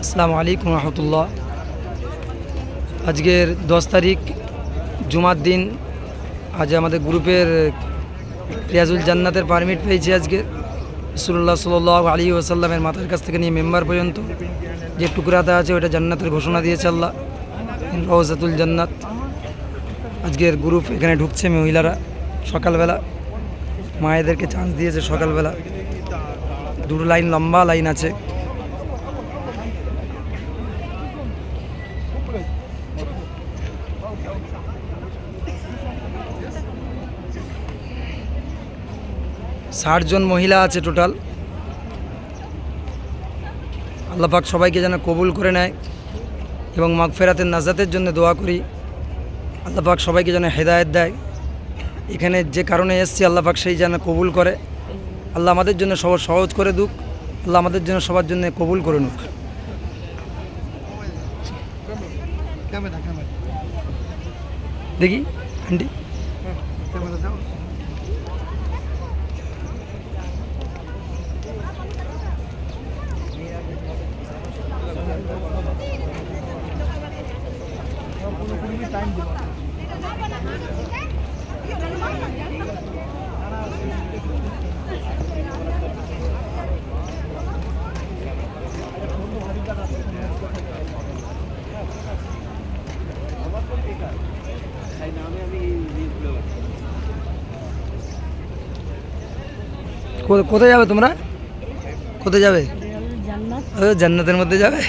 আসসালামু আলাইকুম রহমতুল্লাহ। আজকের 10 তারিখ জুমার দিন। আজ আমাদের গ্রুপের রিয়াজুল জান্নাতের পারমিট পেয়েছি। আজকে রাসূলুল্লাহ সাল্লাল্লাহু আলাইহি ওয়াসাল্লামের মাথার কাছ থেকে নিয়ে মেম্বার পর্যন্ত যে টুকরাটা আছে ওটা জান্নাতের ঘোষণা দিয়েছে আল্লাহ, রওজাতুল জান্নাত। আজকের গ্রুপ এখানে ঢুকছে মহিলারা সকালবেলা, মায়েদেরকে চান্স দিয়েছে সকালবেলা। দুটো লাইন, লম্বা লাইন আছে। ষাট জন মহিলা আছে টোটাল। আল্লাহ পাক সবাইকে যেন কবুল করে নেয় এবং মাগফিরাতের নাজাতের জন্য দোয়া করি। আল্লাহ পাক সবাইকে যেন হেদায়েত দেয়। এখানে যে কারণে এসেছি আল্লাহ পাক সেই যেন কবুল করে। আল্লাহ আমাদের জন্য সবার সহজ করে দুক। আল্লাহ আমাদের জন্য সবার জন্য কবুল করে নুক। দেখি আন্টি কোথায় যাবে তোমরা? কোথায় যাবে? জান্নাতের মধ্যে যাবে।